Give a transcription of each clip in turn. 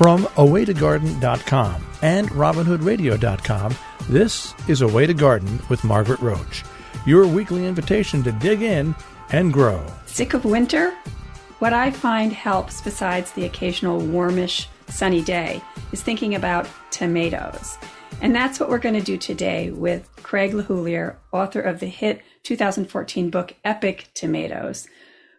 From awaytogarden.com and robinhoodradio.com, this is A Way to Garden with Margaret Roach, your weekly invitation to dig in and grow. Sick of winter? What I find helps, besides the occasional warmish, sunny day, is thinking about tomatoes. And that's what we're going to do today with Craig LeHoullier, author of the hit 2014 book Epic Tomatoes,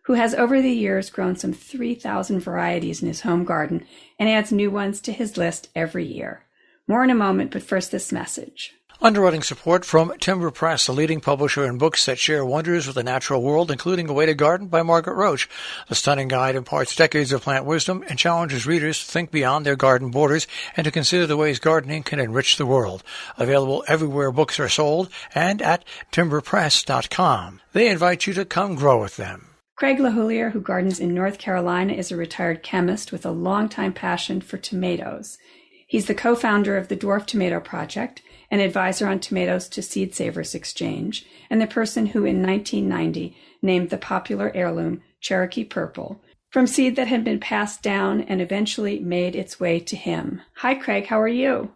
who has over the years grown some 3,000 varieties in his home garden and adds new ones to his list every year. More in a moment, but first this message. Underwriting support from Timber Press, the leading publisher in books that share wonders with the natural world, including A Way to Garden by Margaret Roach. The stunning guide imparts decades of plant wisdom and challenges readers to think beyond their garden borders and to consider the ways gardening can enrich the world. Available everywhere books are sold and at timberpress.com. They invite you to come grow with them. Craig LeHoullier, who gardens in North Carolina, is a retired chemist with a longtime passion for tomatoes. He's the co-founder of the Dwarf Tomato Project, an advisor on tomatoes to Seed Savers Exchange, and the person who in 1990 named the popular heirloom Cherokee Purple from seed that had been passed down and eventually made its way to him. Hi, Craig. How are you?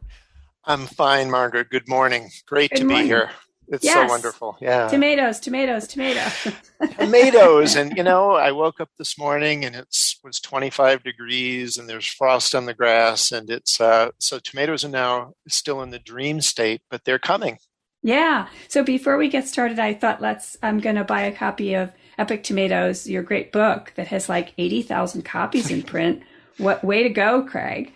I'm fine, Margaret. Good morning. Great to be here. It's so wonderful. Yeah. Tomatoes. Tomatoes. And, I woke up this morning and was 25 degrees and there's frost on the grass. And it's so tomatoes are now still in the dream state, but they're coming. Yeah. So before we get started, I thought I'm going to buy a copy of Epic Tomatoes, your great book that has like 80,000 copies in print. What way to go, Craig.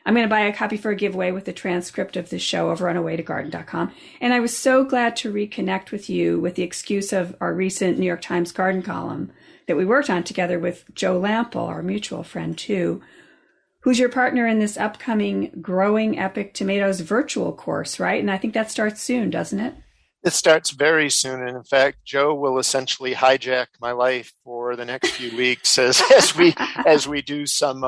I'm going to buy a copy for a giveaway with the transcript of this show over on awaytogarden.com. And I was so glad to reconnect with you with the excuse of our recent New York Times garden column that we worked on together with Joe Lample, our mutual friend too, who's your partner in this upcoming Growing Epic Tomatoes virtual course, right? And I think that starts soon, doesn't it? It starts very soon. And in fact, Joe will essentially hijack my life for the next few weeks as we do some,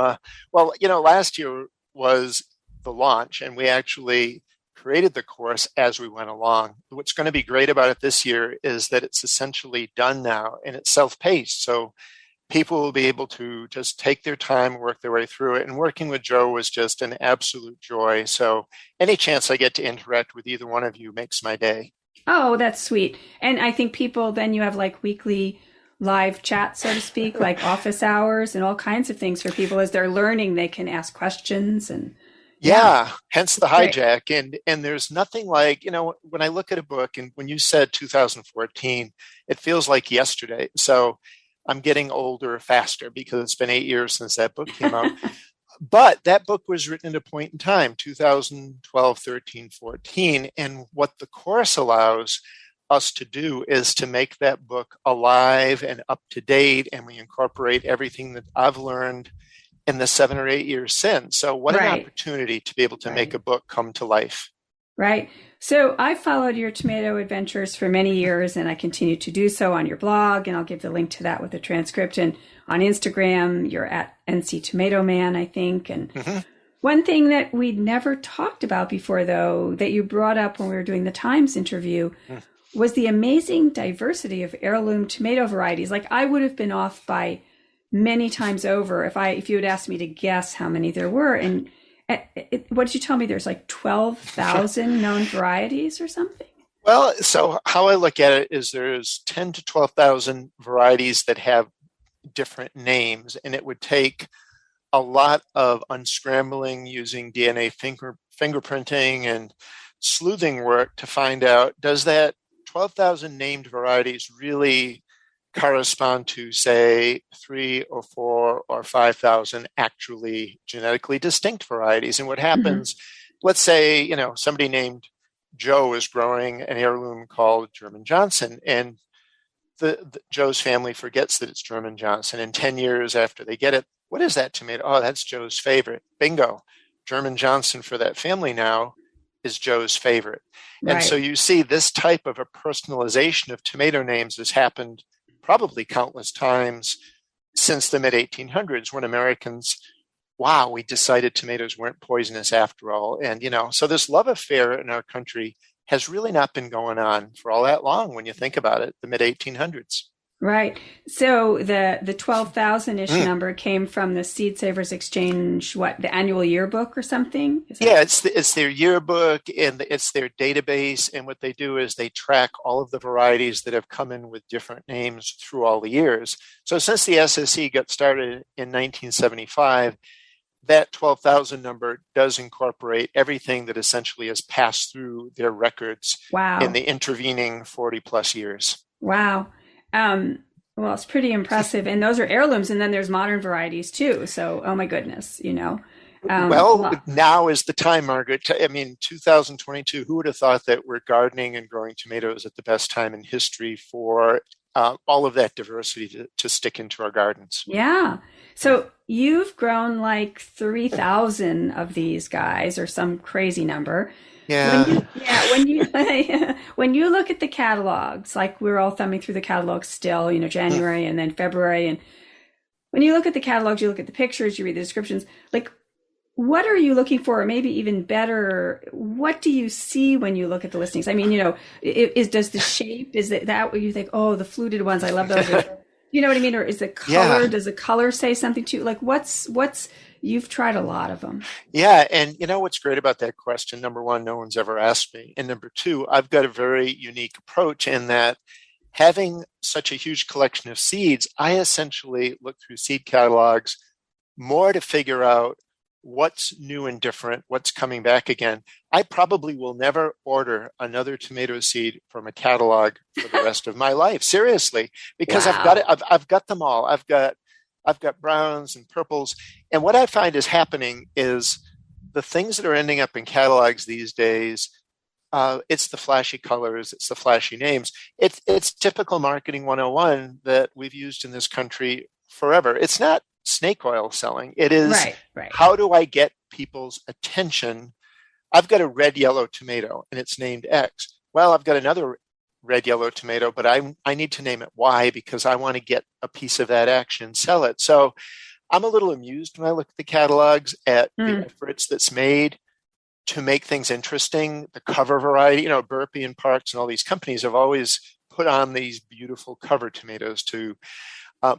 last year was the launch, and we actually created the course as we went along. What's going to be great about it this year is that it's essentially done now and it's self-paced. So people will be able to just take their time, work their way through it. And working with Joe was just an absolute joy. So any chance I get to interact with either one of you makes my day. Oh, that's sweet. And I think people, then you have like weekly live chat, so to speak, like office hours and all kinds of things for people as they're learning. They can ask questions and hence the hijack. And there's nothing like, when I look at a book and when you said 2014, it feels like yesterday. So I'm getting older faster because it's been 8 years since that book came out. But that book was written at a point in time, 2012, 13, 14. And what the course allows us to do is to make that book alive and up to date, and we incorporate everything that I've learned in the 7 or 8 years since. So what an opportunity to be able to make a book come to life. Right. So I followed your tomato adventures for many years, and I continue to do so on your blog, and I'll give the link to that with a transcript. And on Instagram, you're at NC Tomato Man, I think. And one thing that we'd never talked about before, though, that you brought up when we were doing the Times interview was the amazing diversity of heirloom tomato varieties. Like I would have been off by many times over if you had asked me to guess how many there were. And what did you tell me? There's like 12,000 known varieties or something? Well, so how I look at it is there's 10 to 12,000 varieties that have different names, and it would take a lot of unscrambling using DNA fingerprinting and sleuthing work to find out, does that 12,000 named varieties really correspond to, say, 3 or 4 or 5,000 actually genetically distinct varieties? And what happens, let's say, somebody named Joe is growing an heirloom called German Johnson, and the Joe's family forgets that it's German Johnson. And 10 years after they get it, what is that tomato? Oh, that's Joe's favorite. Bingo. German Johnson for that family now is Joe's favorite. Right. And so you see this type of a personalization of tomato names has happened probably countless times since the mid-1800s when Americans, we decided tomatoes weren't poisonous after all. And, so this love affair in our country has really not been going on for all that long when you think about it, the mid-1800s. Right. So the 12,000-ish number came from the Seed Savers Exchange, the annual yearbook or something? Yeah, it's their yearbook and it's their database. And what they do is they track all of the varieties that have come in with different names through all the years. So since the SSE got started in 1975, that 12,000 number does incorporate everything that essentially has passed through their records in the intervening 40 plus years. Wow. Well, it's pretty impressive. And those are heirlooms. And then there's modern varieties too. So, oh my goodness, now is the time, Margaret. I mean, 2022, who would have thought that we're gardening and growing tomatoes at the best time in history for all of that diversity to stick into our gardens? Yeah. So you've grown like 3,000 of these guys or some crazy number. Yeah. When you look at the catalogs, like we're all thumbing through the catalogs still, January and then February. And when you look at the catalogs, you look at the pictures, you read the descriptions, like what are you looking for? Or maybe even better, what do you see when you look at the listings? I mean, does the shape, is that what you think? Oh, the fluted ones, I love those. You know what I mean? Or is the color, does the color say something to you? Like what's, you've tried a lot of them. Yeah. And what's great about that question? Number one, no one's ever asked me. And number two, I've got a very unique approach in that having such a huge collection of seeds, I essentially look through seed catalogs more to figure out what's new and different, what's coming back again. I probably will never order another tomato seed from a catalog for the rest of my life. Seriously, because I've got it. I've got them all. I've got browns and purples. And what I find is happening is the things that are ending up in catalogs these days, it's the flashy colors, it's the flashy names. It's typical marketing 101 that we've used in this country forever. It's not snake oil selling. It is how do I get people's attention? I've got a red yellow tomato and it's named X. Well, I've got another red yellow tomato, but I need to name it Y because I want to get a piece of that action, sell it. So I'm a little amused when I look at the catalogs at the efforts that's made to make things interesting. The cover variety, Burpee and Parks and all these companies have always put on these beautiful cover tomatoes too.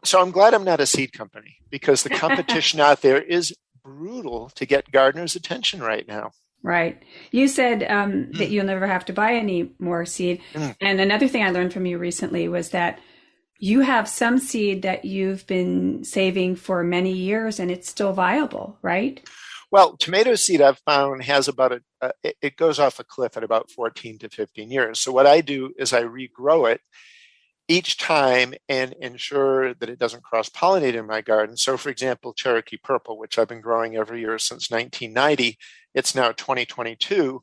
So I'm glad I'm not a seed company because the competition out there is brutal to get gardeners' attention right now. Right. You said that you'll never have to buy any more seed. And another thing I learned from you recently was that you have some seed that you've been saving for many years and it's still viable, right? Well, tomato seed I've found has about it goes off a cliff at about 14 to 15 years. So what I do is I regrow it each time and ensure that it doesn't cross-pollinate in my garden. So for example, Cherokee Purple, which I've been growing every year since 1990, it's now 2022.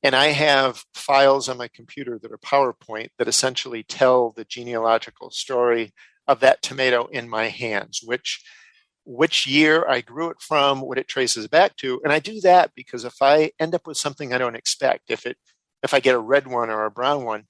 And I have files on my computer that are PowerPoint that essentially tell the genealogical story of that tomato in my hands, which year I grew it from, what it traces back to. And I do that because if I end up with something I don't expect, if I get a red one or a brown one,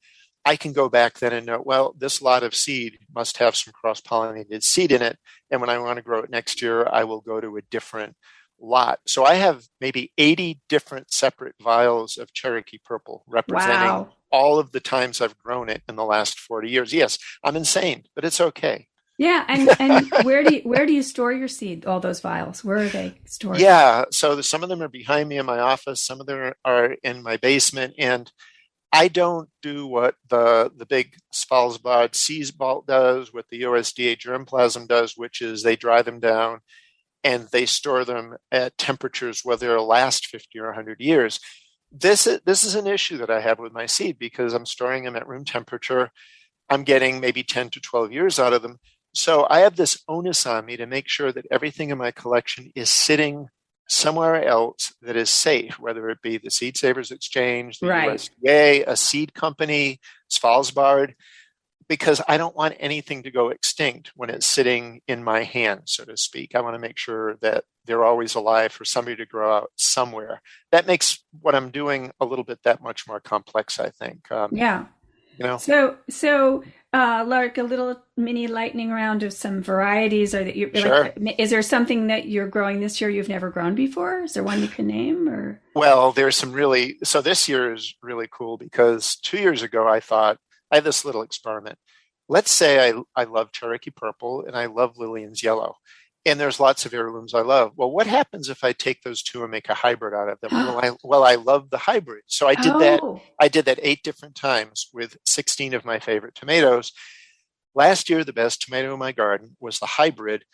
I can go back then and know, well, this lot of seed must have some cross-pollinated seed in it. And when I want to grow it next year, I will go to a different lot. So I have maybe 80 different separate vials of Cherokee Purple representing all of the times I've grown it in the last 40 years. Yes, I'm insane, but it's okay. Yeah, and where do you store your seed? All those vials, where are they stored? Yeah, so some of them are behind me in my office. Some of them are in my basement, and I don't do what the big Svalbard seeds vault does, what the USDA germplasm does, which is they dry them down and they store them at temperatures where they'll last 50 or 100 years. This is an issue that I have with my seed because I'm storing them at room temperature. I'm getting maybe 10 to 12 years out of them. So I have this onus on me to make sure that everything in my collection is sitting somewhere else that is safe, whether it be the Seed Savers Exchange, the USDA, a seed company, Svalbard, because I don't want anything to go extinct when it's sitting in my hand, so to speak. I want to make sure that they're always alive for somebody to grow out somewhere. That makes what I'm doing a little bit that much more complex, I think. So like a little mini lightning round of some varieties, or that is there something that you're growing this year you've never grown before? Is there one you can name? Or well, there's some so this year is really cool because 2 years ago I thought I had this little experiment. let's say I love Cherokee Purple and I love Lillian's Yellow. And there's lots of heirlooms I love. Well, what happens if I take those two and make a hybrid out of them? I love the hybrid. So I did that. I did that 8 different times with 16 of my favorite tomatoes. Last year, the best tomato in my garden was the hybrid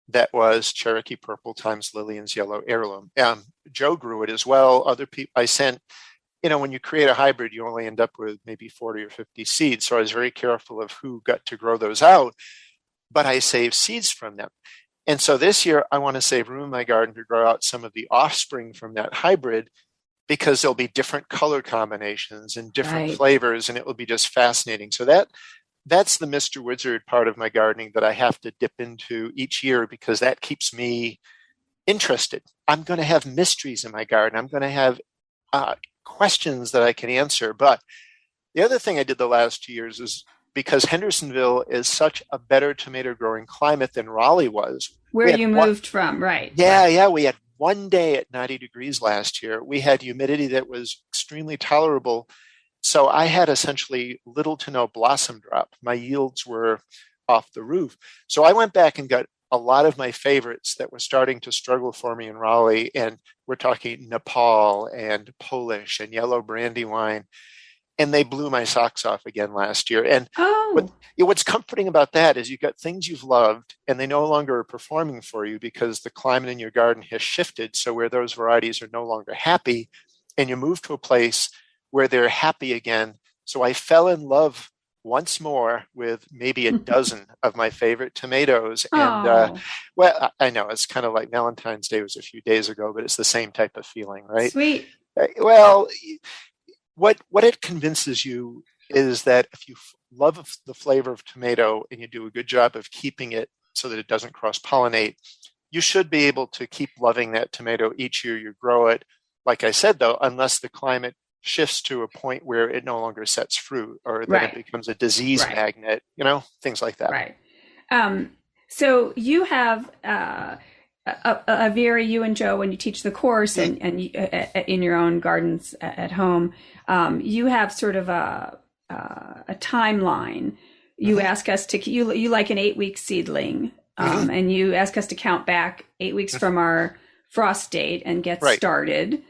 that was Cherokee Purple times Lillian's Yellow Heirloom. Joe grew it as well. Other people I sent, when you create a hybrid, you only end up with maybe 40 or 50 seeds. So I was very careful of who got to grow those out, but I saved seeds from them. And so this year, I want to save room in my garden to grow out some of the offspring from that hybrid, because there'll be different color combinations and different flavors, and it will be just fascinating. So that's the Mr. Wizard part of my gardening that I have to dip into each year, because that keeps me interested. I'm going to have mysteries in my garden. I'm going to have questions that I can answer. But the other thing I did the last 2 years is, because Hendersonville is such a better tomato growing climate than Raleigh was. Where you moved from, right? Yeah. We had one day at 90 degrees last year. We had humidity that was extremely tolerable. So I had essentially little to no blossom drop. My yields were off the roof. So I went back and got a lot of my favorites that were starting to struggle for me in Raleigh. And we're talking Nepal and Polish and yellow brandywine. And they blew my socks off again last year. And what's comforting about that is you've got things you've loved and they no longer are performing for you because the climate in your garden has shifted. So where those varieties are no longer happy, and you move to a place where they're happy again. So I fell in love once more with maybe a dozen of my favorite tomatoes. And I know it's kind of like Valentine's Day was a few days ago, but it's the same type of feeling, right? Sweet. Well, what it convinces you is that if you love the flavor of tomato and you do a good job of keeping it so that it doesn't cross-pollinate, you should be able to keep loving that tomato each year you grow it. Like I said, though, unless the climate shifts to a point where it no longer sets fruit, or then it becomes a disease magnet, things like that. Right. So you have you and Joe, when you teach the course and in your own gardens at home, you have sort of a timeline. You ask us to, you like an 8-week seedling, and you ask us to count back 8 weeks from our frost date and get started.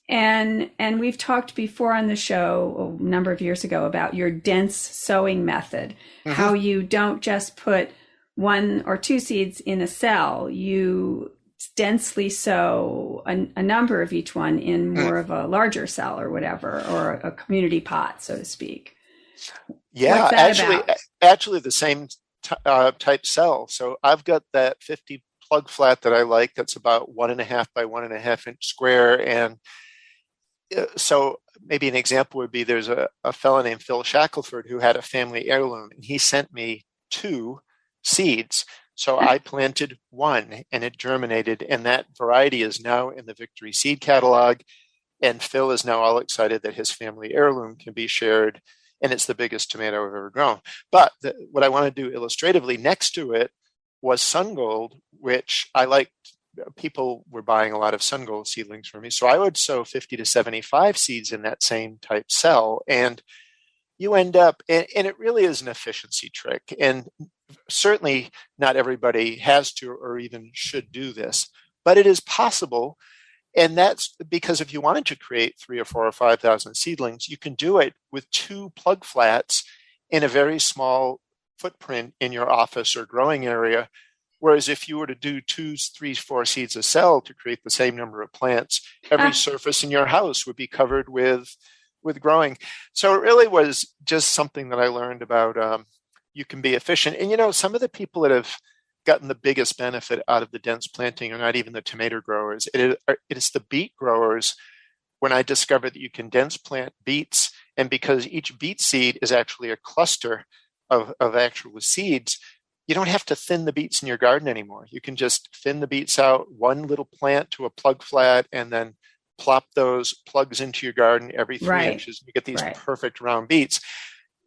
And we've talked before on the show a number of years ago about your dense sowing method, how you don't just put 1 or 2 seeds in a cell. You densely sow a number of each one in more of a larger cell or whatever, or a community pot, so to speak. Yeah, actually the same type cell. So I've got that 50 plug flat that I like. That's about 1.5 by 1.5 inch square. And so maybe an example would be, there's a fellow named Phil Shackelford who had a family heirloom, and he sent me 2 seeds. So I planted 1 and it germinated, and that variety is now in the Victory Seed Catalog. And Phil is now all excited that his family heirloom can be shared, and it's the biggest tomato I've ever grown. But what I want to do illustratively next to it was Sun Gold, which I liked. People were buying a lot of Sun Gold seedlings from me. So I would sow 50 to 75 seeds in that same type cell. And you end up, and it really is an efficiency trick. And certainly not everybody has to or even should do this, but it is possible. And that's because if you wanted to create 3,000 or 4,000 or 5,000 seedlings, you can do it with 2 plug flats in a very small footprint in your office or growing area. Whereas if you were to do 2, 3, 4 seeds a cell to create the same number of plants, every surface in your house would be covered with growing. So it really was just something that I learned about. You can be efficient. And, some of the people that have gotten the biggest benefit out of the dense planting are not even the tomato growers. It is the beet growers. When I discovered that you can dense plant beets, and because each beet seed is actually a cluster of actual seeds, you don't have to thin the beets in your garden anymore. You can just thin the beets out, 1 little plant to a plug flat, and then plop those plugs into your garden every 3 inches. You get these perfect round beets.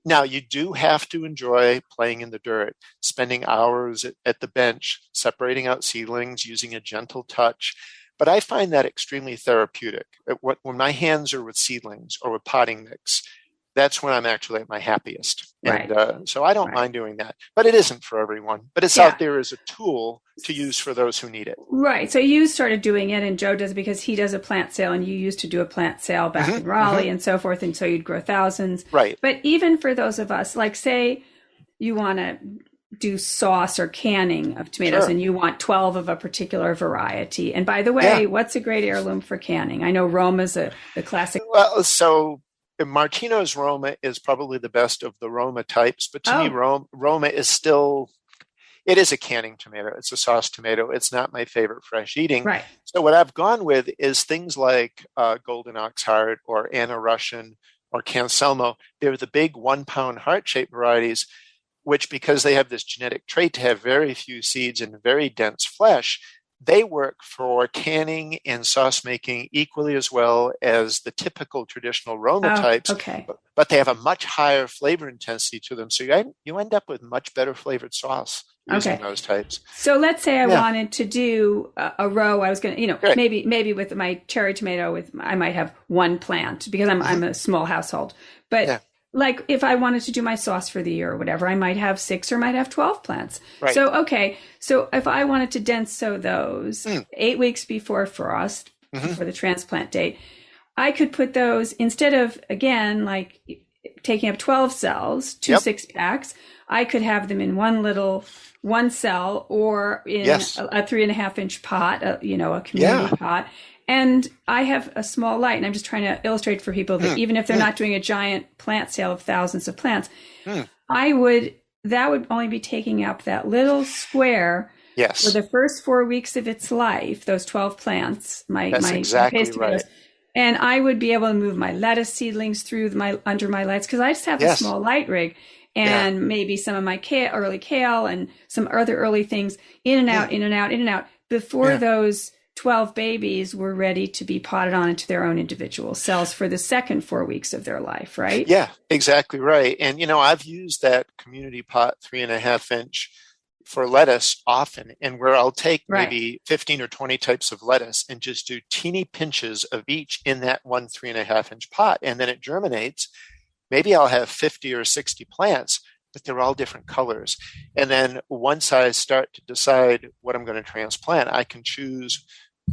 Now, you do have to enjoy playing in the dirt, spending hours at the bench, separating out seedlings, using a gentle touch. But I find that extremely therapeutic. When my hands are with seedlings or with potting mix, that's when I'm actually at my happiest. Right. And so I don't mind doing that, but it isn't for everyone. But it's out there as a tool to use for those who need it. Right. So you started doing it, and Joe does it because he does a plant sale, and you used to do a plant sale back in Raleigh and so forth. And so you'd grow thousands. Right. But even for those of us, like say you want to do sauce or canning of tomatoes and you want 12 of a particular variety. And by the way, what's a great heirloom for canning? I know Roma's the classic. Well, so Martino's Roma is probably the best of the Roma types, but to me, Roma is still, it is a canning tomato. It's a sauce tomato. It's not my favorite fresh eating. Right. So what I've gone with is things like Golden Ox Heart or Anna Russian or Cancelmo. They're the big 1 pound heart-shaped varieties, which, because they have this genetic trait to have very few seeds and very dense flesh, they work for canning and sauce making equally as well as the typical traditional Roma types. Okay. But they have a much higher flavor intensity to them. So you end up with much better flavored sauce using those types. So let's say I wanted to do a row. I was going to, maybe with my cherry tomato, I might have one plant because I'm a small household. But like if I wanted to do my sauce for the year or whatever, I might have 6 or might have 12 plants. Right. So, so if I wanted to dense sow those 8 weeks before frost, for the transplant date, I could put those instead of, again, like taking up 12 cells, 2 6-packs, I could have them in one cell or in a 3.5 inch pot, a community pot. And I have a small light, and I'm just trying to illustrate for people that even if they're not doing a giant plant sale of thousands of plants, that would only be taking up that little square for the first 4 weeks of its life, those 12 plants, That's exactly right. And I would be able to move my lettuce seedlings under my lights because I just have a small light rig. And maybe some of my early kale and some other early things in and out, in and out, in and out before those 12 babies were ready to be potted on into their own individual cells for the second 4 weeks of their life, right? Yeah, exactly right. And, I've used that community pot 3.5 inch for lettuce often, and where I'll take maybe 15 or 20 types of lettuce and just do teeny pinches of each in that one 3.5 inch pot. And then it germinates. Maybe I'll have 50 or 60 plants, but they're all different colors. And then once I start to decide what I'm going to transplant, I can choose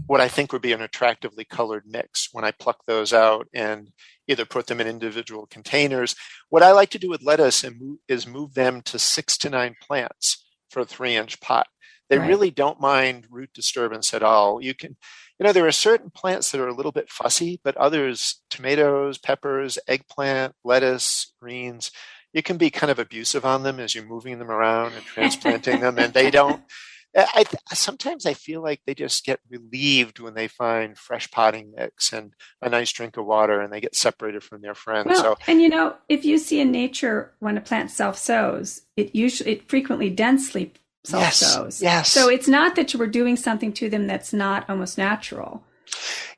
what I think would be an attractively colored mix when I pluck those out and either put them in individual containers. What I like to do with lettuce is move them to 6 to 9 plants for a 3-inch pot. They really don't mind root disturbance at all. You can, there are certain plants that are a little bit fussy, but others, tomatoes, peppers, eggplant, lettuce, greens, you can be kind of abusive on them as you're moving them around and transplanting them, and they don't. Sometimes I feel like they just get relieved when they find fresh potting mix and a nice drink of water, and they get separated from their friends. Well, and if you see in nature when a plant self-sows, it frequently densely self-sows. Yes. So it's not that we're doing something to them that's not almost natural.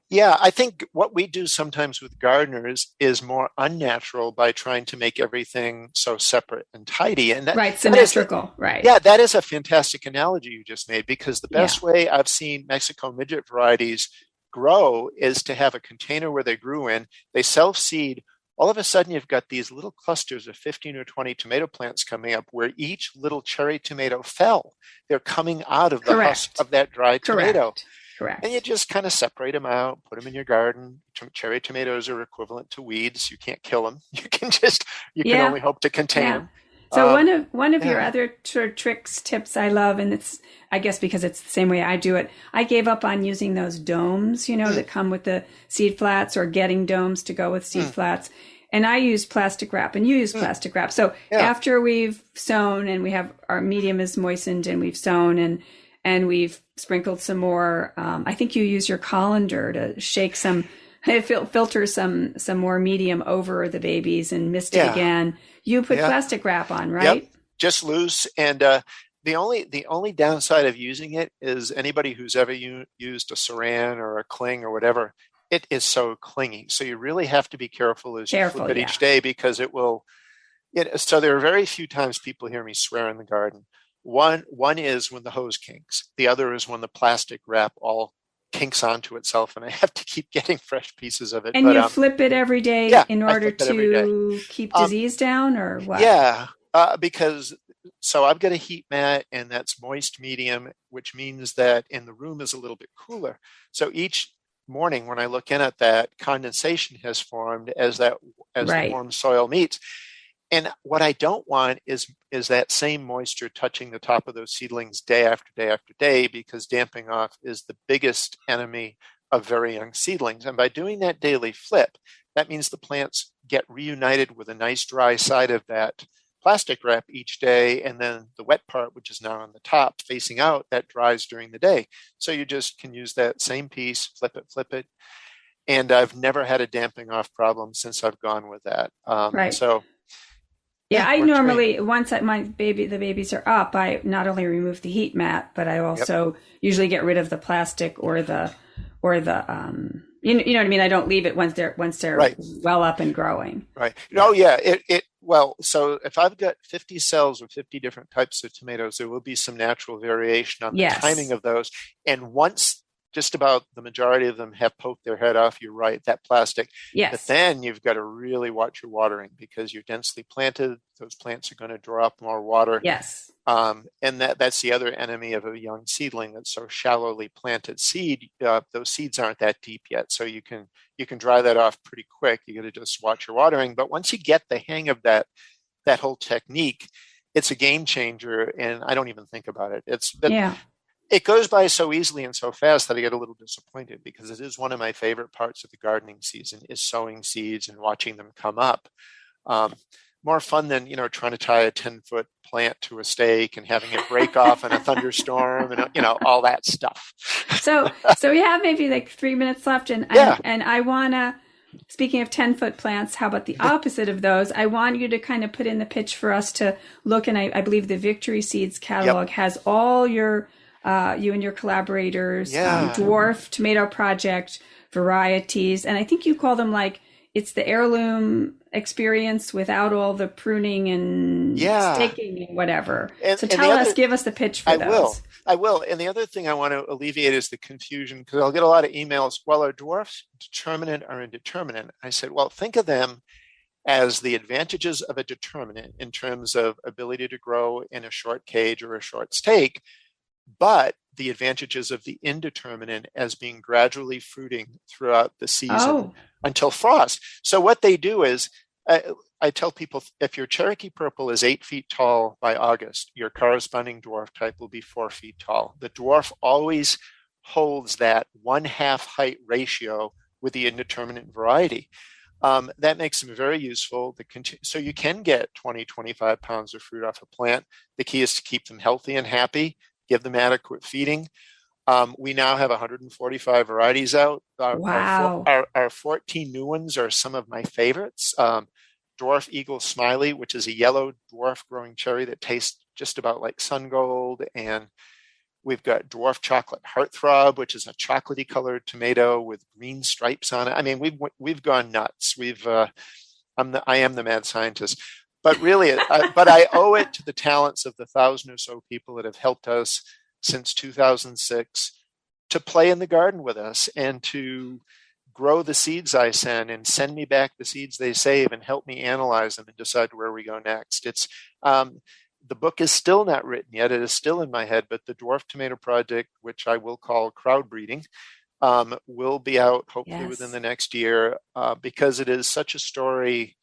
Yeah, I think what we do sometimes with gardeners is more unnatural by trying to make everything so separate and tidy. And symmetrical, right. Yeah, that is a fantastic analogy you just made, because the best way I've seen Mexico midget varieties grow is to have a container where they grew in, they self-seed. All of a sudden, you've got these little clusters of 15 or 20 tomato plants coming up where each little cherry tomato fell. They're coming out of the husk of that dried tomato. Correct. And you just kind of separate them out, put them in your garden. Cherry tomatoes are equivalent to weeds. You can't kill them. You can only hope to contain them. So one of your other tricks, tips I love, and it's, I guess because it's the same way I do it, I gave up on using those domes, that come with the seed flats, or getting domes to go with seed flats. And I use plastic wrap, and you use plastic wrap. So after we've sown and we have our medium is moistened and we've sown and we've sprinkled some more, I think you use your colander to shake some, filter some more medium over the babies and mist it again. You put plastic wrap on, right? Yep. Just loose. And the only downside of using it is anybody who's ever used a saran or a cling or whatever, it is so clingy. So you really have to be careful as you flip it each day, because it will. So there are very few times people hear me swear in the garden. One is when the hose kinks. The other is when the plastic wrap all hinks onto itself, and I have to keep getting fresh pieces of it. And you flip it every day in order to keep disease down, or what? Yeah, because so I've got a heat mat, and that's moist medium, which means that in the room is a little bit cooler. So each morning when I look in at that, condensation has formed as the warm soil meets. And what I don't want is that same moisture touching the top of those seedlings day after day after day, because damping off is the biggest enemy of very young seedlings. And by doing that daily flip, that means the plants get reunited with a nice dry side of that plastic wrap each day, and then the wet part, which is now on the top facing out, that dries during the day. So you just can use that same piece, flip it. And I've never had a damping off problem since I've gone with that. So yeah, I normally, once the babies are up, I not only remove the heat mat, but I also usually get rid of the plastic or the you know what I mean? I don't leave it once they're well up and growing. Right. Oh yeah. Well, so if I've got 50 cells with 50 different types of tomatoes, there will be some natural variation on the timing of those. And once just about the majority of them have poked their head off, you're right, that plastic. Yes. But then you've got to really watch your watering, because you're densely planted. Those plants are going to draw up more water. Yes. And that's the other enemy of a young seedling that's so shallowly planted seed. Those seeds aren't that deep yet. So you can dry that off pretty quick. You got to just watch your watering. But once you get the hang of that whole technique, it's a game changer. And I don't even think about it. It goes by so easily and so fast that I get a little disappointed, because it is one of my favorite parts of the gardening season is sowing seeds and watching them come up. More fun than, trying to tie a 10-foot plant to a stake and having it break off in a thunderstorm and, all that stuff. So we have maybe like 3 minutes left. And I want to, speaking of 10-foot plants, how about the opposite of those? I want you to kind of put in the pitch for us to look, and I believe the Victory Seeds catalog has all your you and your collaborators, Dwarf Tomato Project, Varieties, and I think you call them it's the Heirloom experience without all the pruning and staking and whatever. So give us the pitch for those. I will. And the other thing I want to alleviate is the confusion, because I'll get a lot of emails. Well, are dwarfs determinate or indeterminate? I said, well, think of them as the advantages of a determinate in terms of ability to grow in a short cage or a short stake, but the advantages of the indeterminate as being gradually fruiting throughout the season until frost. So what they do is, I tell people, if your Cherokee Purple is 8 feet tall by August, your corresponding dwarf type will be 4 feet tall. The dwarf always holds that 1/2 height ratio with the indeterminate variety. That makes them very useful. So you can get 20, 25 pounds of fruit off a plant. The key is to keep them healthy and happy. Give them adequate feeding. We now have 145 varieties out. Our 14 new ones are some of my favorites. Dwarf Eagle Smiley, which is a yellow dwarf growing cherry that tastes just about like sun gold. And we've got Dwarf Chocolate Heartthrob, which is a chocolatey colored tomato with green stripes on it. I mean, we've gone nuts. I am the mad scientist. But really, I owe it to the talents of the 1,000 or so people that have helped us since 2006 to play in the garden with us and to grow the seeds I send and send me back the seeds they save and help me analyze them and decide where we go next. It's the book is still not written yet. It is still in my head, but the Dwarf Tomato Project, which I will call crowd breeding, will be out hopefully within the next year, because it is such a story.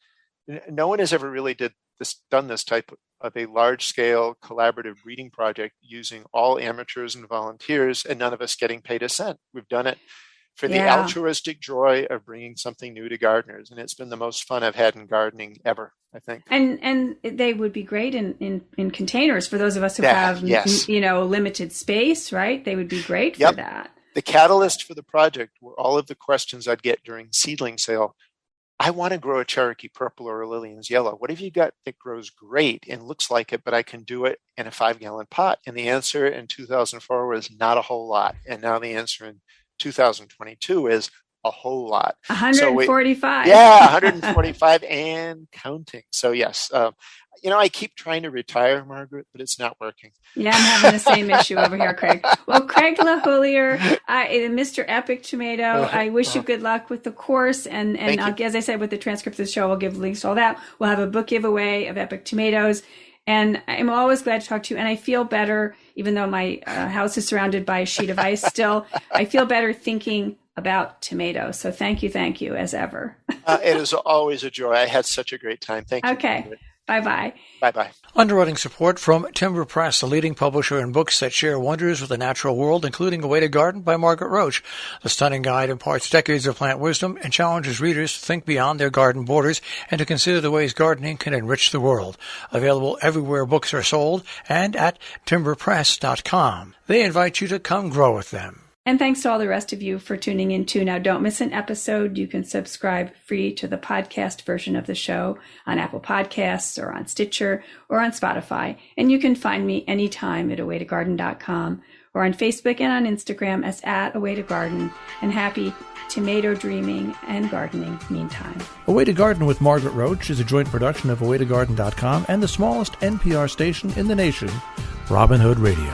No one has ever really done this type of a large-scale collaborative breeding project using all amateurs and volunteers, and none of us getting paid a cent. We've done it for the altruistic joy of bringing something new to gardeners, and it's been the most fun I've had in gardening ever, I think. And they would be great in containers for those of us who have limited space, right? They would be great for that. The catalyst for the project were all of the questions I'd get during seedling sale. I want to grow a Cherokee Purple or a Lillian's Yellow. What have you got that grows great and looks like it, but I can do it in a 5-gallon pot? And the answer in 2004 was not a whole lot. And now the answer in 2022 is a whole lot. 145. Yeah, 145 and counting. So yes, I keep trying to retire, Margaret, but it's not working. Yeah, I'm having the same issue over here, Craig. Well, Craig LeHoullier, Mr. Epic Tomato, I wish you good luck with the course. And as I said, with the transcript of the show, we'll give links to all that. We'll have a book giveaway of Epic Tomatoes. And I'm always glad to talk to you. And I feel better, even though my house is surrounded by a sheet of ice still, I feel better thinking about tomatoes. So thank you, as ever. It is always a joy. I had such a great time. Thank you. Okay. Margaret. Bye-bye. Bye-bye. Underwriting support from Timber Press, the leading publisher in books that share wonders with the natural world, including A Way to Garden by Margaret Roach. The stunning guide imparts decades of plant wisdom and challenges readers to think beyond their garden borders and to consider the ways gardening can enrich the world. Available everywhere books are sold and at timberpress.com. They invite you to come grow with them. And thanks to all the rest of you for tuning in too. Now, don't miss an episode. You can subscribe free to the podcast version of the show on Apple Podcasts or on Stitcher or on Spotify. And you can find me anytime at awaytogarden.com or on Facebook and on Instagram as @awaytogarden. And happy tomato dreaming and gardening meantime. A Way to Garden with Margaret Roach is a joint production of awaytogarden.com and the smallest NPR station in the nation, Robin Hood Radio.